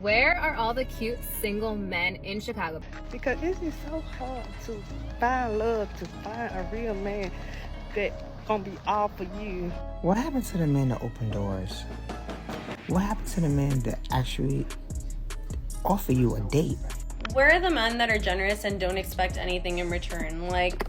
Where are all the cute single men in Chicago? Because it's just so hard to find love, to find a real man that gonna be all for you. What happened to the men that open doors? What happened to the men that actually offer you a date? Where are the men that are generous and don't expect anything in return? Like,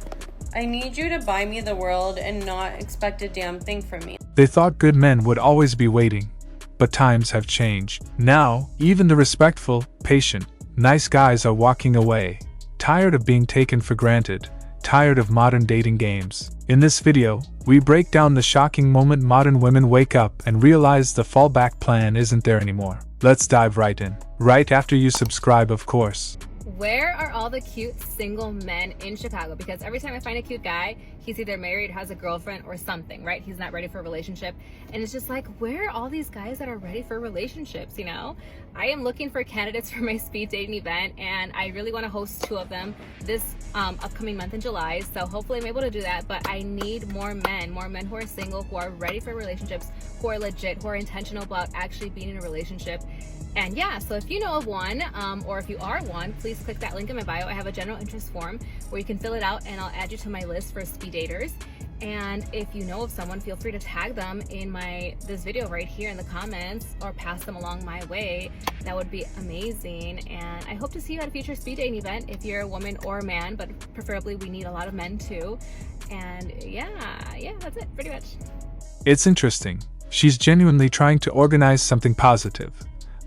I need you to buy me the world and not expect a damn thing from me. They thought good men would always be waiting. But times have changed. Now, even the respectful, patient, nice guys are walking away, tired of being taken for granted, tired of modern dating games. In this video, we break down the shocking moment modern women wake up and realize the fallback plan isn't there anymore. Let's dive right in. Right after you subscribe, of course. Where are all the cute single men in Chicago? Because every time I find a cute guy, he's either married, has a girlfriend, or something, right? He's not ready for a relationship. And it's just like, where are all these guys that are ready for relationships, you know? I am looking for candidates for my speed dating event, and I really want to host 2 of them this upcoming month in July. So hopefully I'm able to do that, but I need more men who are single, who are ready for relationships, who are legit, who are intentional about actually being in a relationship. And yeah, so if you know of one, or if you are one, please click that link in my bio. I have a general interest form where you can fill it out and I'll add you to my list for speed daters. And if you know of someone, feel free to tag them in this video right here in the comments or pass them along my way. That would be amazing. And I hope to see you at a future speed dating event if you're a woman or a man, but preferably we need a lot of men too. And yeah, that's it pretty much. It's interesting. She's genuinely trying to organize something positive.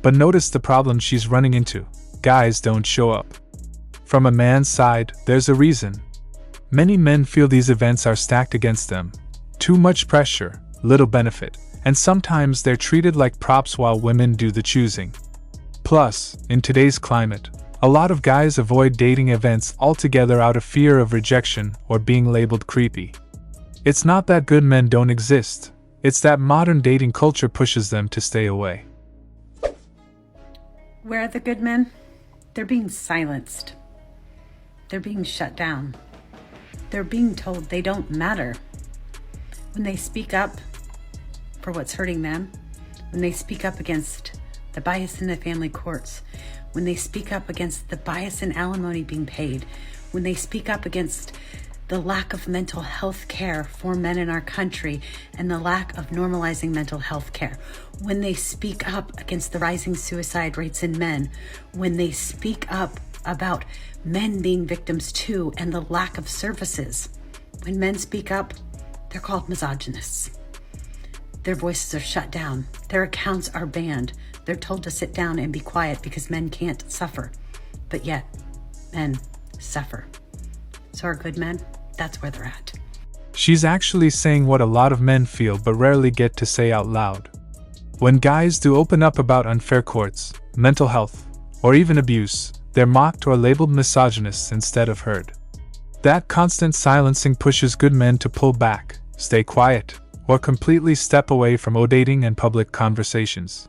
But notice the problem she's running into. Guys don't show up. From a man's side, there's a reason. Many men feel these events are stacked against them. Too much pressure, little benefit, and sometimes they're treated like props while women do the choosing. Plus, in today's climate, a lot of guys avoid dating events altogether out of fear of rejection or being labeled creepy. It's not that good men don't exist, it's that modern dating culture pushes them to stay away. Where are the good men? They're being silenced. They're being shut down. They're being told they don't matter. When they speak up for what's hurting them, when they speak up against the bias in the family courts, when they speak up against the bias in alimony being paid, when they speak up against the lack of mental health care for men in our country and the lack of normalizing mental health care, when they speak up against the rising suicide rates in men, when they speak up about men being victims too and the lack of services. When men speak up, they're called misogynists. Their voices are shut down. Their accounts are banned. They're told to sit down and be quiet because men can't suffer. But yet, men suffer. So are good men? That's where they're at. She's actually saying what a lot of men feel but rarely get to say out loud. When guys do open up about unfair courts, mental health, or even abuse, they're mocked or labeled misogynists instead of heard. That constant silencing pushes good men to pull back, stay quiet, or completely step away from dating and public conversations.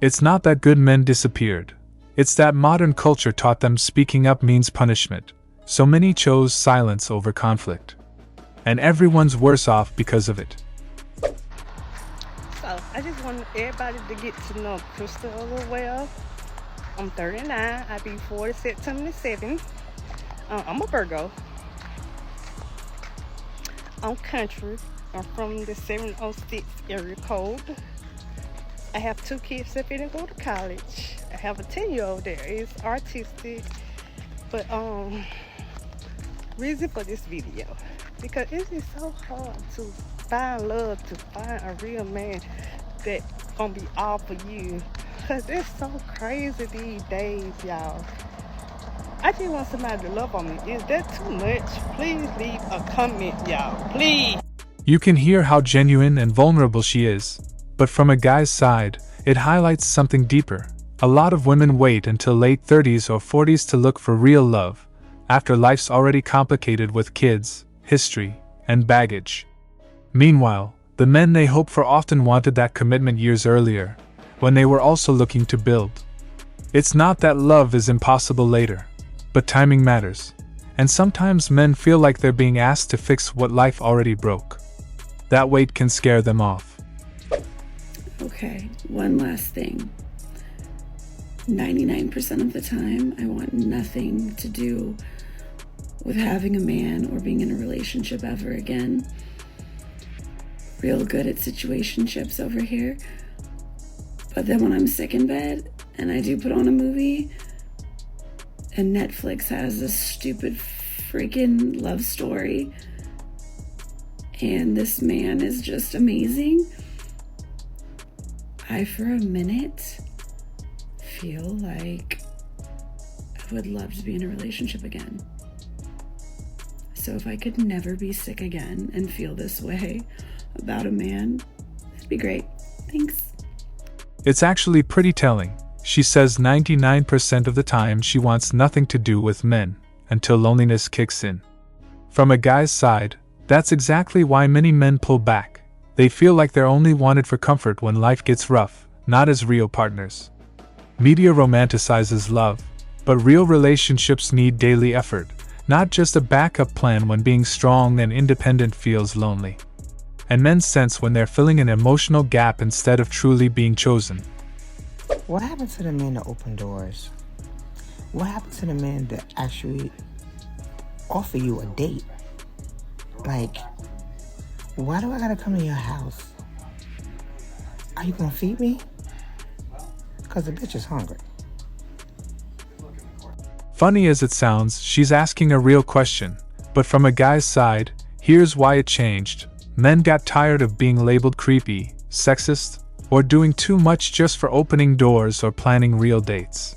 It's not that good men disappeared. It's that modern culture taught them speaking up means punishment. So many chose silence over conflict. And everyone's worse off because of it. So I just want everybody to get to know Crystal a little well. I'm 39. I'll be 40 September 7th. I'm a Virgo. I'm country. I'm from the 706 area code. I have 2 kids that finna go to college. I have a 10-year-old there. He's artistic. But reason for this video, because it's just so hard to find love, to find a real man that gonna be all for you. Cause it's so crazy these days, y'all. I just want somebody to love on me. Is that too much? Please leave a comment, y'all. Please. You can hear how genuine and vulnerable she is, but from a guy's side, it highlights something deeper. A lot of women wait until late 30s or 40s to look for real love, after life's already complicated with kids, history, and baggage. Meanwhile, the men they hope for often wanted that commitment years earlier, when they were also looking to build. It's not that love is impossible later, but timing matters, and sometimes men feel like they're being asked to fix what life already broke. That weight can scare them off. Okay, one last thing. 99% of the time, I want nothing to do with having a man or being in a relationship ever again. Real good at situationships over here. But then when I'm sick in bed and I do put on a movie and Netflix has this stupid freaking love story and this man is just amazing, I for a minute feel like I would love to be in a relationship again. So if I could never be sick again and feel this way about a man, that'd be great. Thanks. It's actually pretty telling. She says 99% of the time she wants nothing to do with men, until loneliness kicks in. From a guy's side, that's exactly why many men pull back. They feel like they're only wanted for comfort when life gets rough, not as real partners. Media romanticizes love, but real relationships need daily effort, not just a backup plan when being strong and independent feels lonely. And men sense when they're filling an emotional gap instead of truly being chosen. What happened to the men that open doors? What happened to the men that actually offer you a date? Like, why do I gotta come to your house? Are you gonna feed me? Cause the bitch is hungry. Funny as it sounds, she's asking a real question, but from a guy's side, here's why it changed. Men got tired of being labeled creepy, sexist, or doing too much just for opening doors or planning real dates.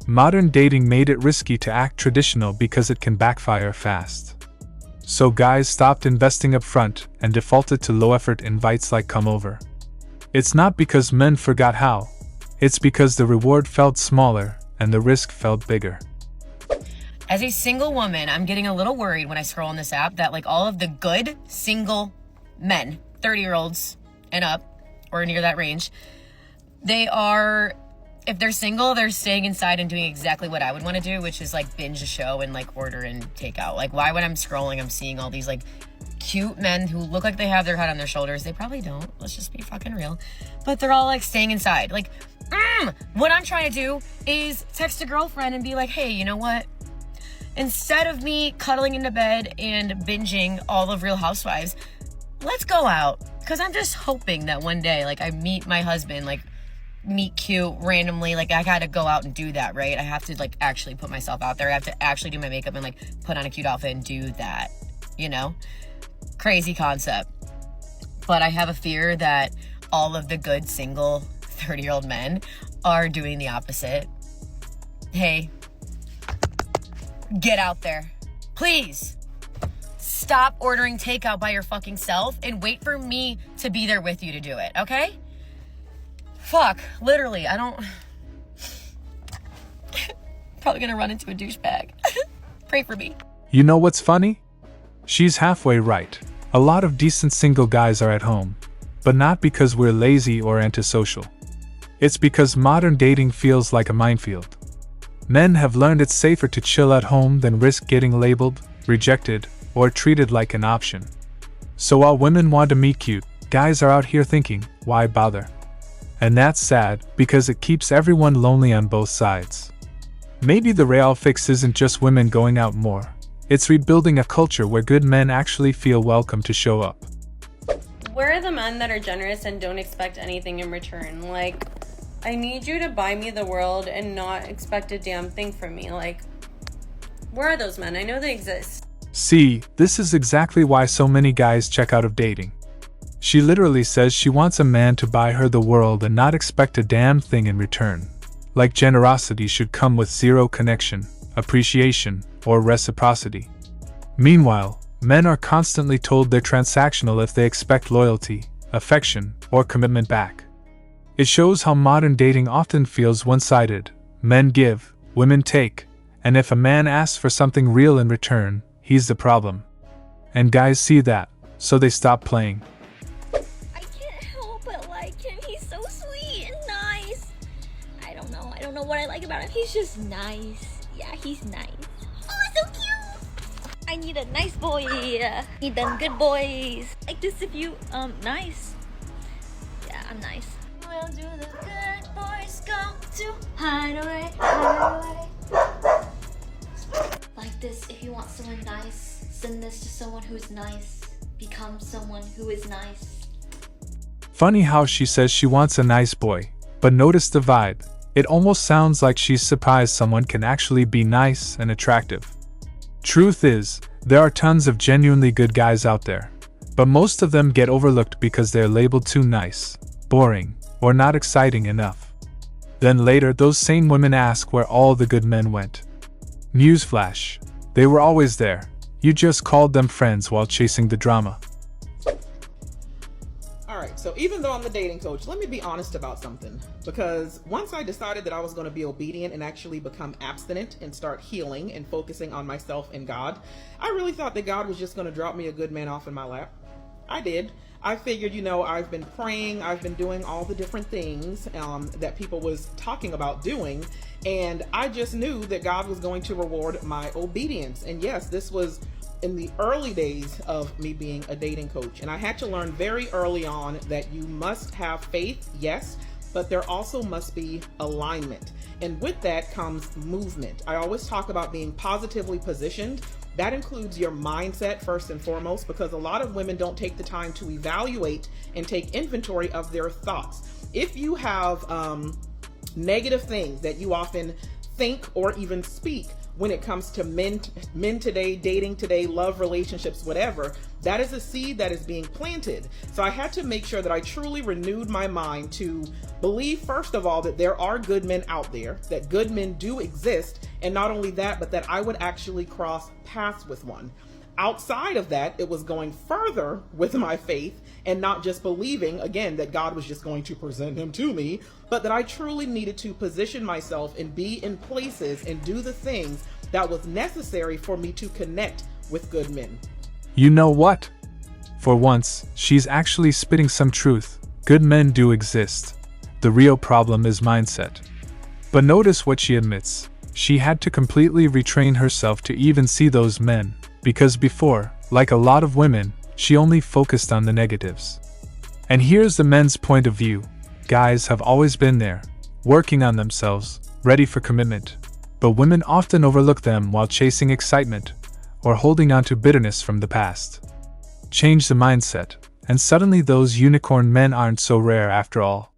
Modern dating made it risky to act traditional because it can backfire fast. So guys stopped investing up front and defaulted to low-effort invites like come over. It's not because men forgot how, it's because the reward felt smaller and the risk felt bigger. As a single woman, I'm getting a little worried when I scroll on this app that like all of the good single men, 30-year-olds and up, or near that range, they are, if they're single, they're staying inside and doing exactly what I would want to do, which is like binge a show and like order and take out. Like why when I'm scrolling, I'm seeing all these like cute men who look like they have their head on their shoulders. They probably don't. Let's just be fucking real. But they're all like staying inside. Like, what I'm trying to do is text a girlfriend and be like, hey, you know what? Instead of me cuddling into bed and binging all of Real Housewives, let's go out. Because I'm just hoping that one day, like, I meet my husband, like, meet cute randomly. Like, I gotta go out and do that, right? I have to, like, actually put myself out there. I have to actually do my makeup and, like, put on a cute outfit and do that, you know? Crazy concept. But I have a fear that all of the good single 30-year-old men are doing the opposite. Hey, get out there. Please. Stop ordering takeout by your fucking self and wait for me to be there with you to do it, okay? Fuck, literally, I don't... Probably gonna run into a douchebag. Pray for me. You know what's funny? She's halfway right. A lot of decent single guys are at home, but not because we're lazy or antisocial. It's because modern dating feels like a minefield. Men have learned it's safer to chill at home than risk getting labeled, rejected, or treated like an option. So while women want to meet cute, guys are out here thinking, why bother? And that's sad, because it keeps everyone lonely on both sides. Maybe the real fix isn't just women going out more. It's rebuilding a culture where good men actually feel welcome to show up. Where are the men that are generous and don't expect anything in return? Like, I need you to buy me the world and not expect a damn thing from me. Like, where are those men? I know they exist. See, this is exactly why so many guys check out of dating. She literally says she wants a man to buy her the world and not expect a damn thing in return. Like generosity should come with zero connection, appreciation, or reciprocity. Meanwhile, men are constantly told they're transactional if they expect loyalty, affection, or commitment back. It shows how modern dating often feels one-sided. Men give, women take, and if a man asks for something real in return, he's the problem. And guys see that, so they stop playing. I can't help but like him. He's so sweet and nice. I don't know what I like about him. He's just nice. Yeah, he's nice. Oh, so cute. I need a nice boy. Need them good boys. Like this if you, nice. Yeah, I'm nice. Where do the good boys go to hide away, hide away. Like this, if you want someone nice, send this to someone who's nice. Become someone who is nice. Funny how she says she wants a nice boy, but notice the vibe. It almost sounds like she's surprised someone can actually be nice and attractive. Truth is, there are tons of genuinely good guys out there, but most of them get overlooked because they're labeled too nice, boring, or not exciting enough. Then later, those same women ask where all the good men went. Newsflash, they were always there. You just called them friends while chasing the drama. Alright, so even though I'm the dating coach, let me be honest about something. Because once I decided that I was going to be obedient and actually become abstinent and start healing and focusing on myself and God, I really thought that God was just going to drop me a good man off in my lap. I did. I figured, I've been praying, I've been doing all the different things that people was talking about doing, and I just knew that God was going to reward my obedience. And yes, this was in the early days of me being a dating coach, and I had to learn very early on that you must have faith, yes, but there also must be alignment. And with that comes movement. I always talk about being positively positioned. That includes your mindset first and foremost, because a lot of women don't take the time to evaluate and take inventory of their thoughts. If you have negative things that you often think or even speak when it comes to men today, dating today, love relationships, whatever, that is a seed that is being planted. So I had to make sure that I truly renewed my mind to believe, first of all, that there are good men out there, that good men do exist, and not only that, but that I would actually cross paths with one. Outside of that, it was going further with my faith and not just believing, again, that God was just going to present him to me, but that I truly needed to position myself and be in places and do the things that was necessary for me to connect with good men. You know what? For once, she's actually spitting some truth. Good men do exist. The real problem is mindset. But notice what she admits. She had to completely retrain herself to even see those men, because before, like a lot of women, she only focused on the negatives. And here's the men's point of view. Guys have always been there, working on themselves, ready for commitment. But women often overlook them while chasing excitement, or holding on to bitterness from the past. Change the mindset, and suddenly those unicorn men aren't so rare after all.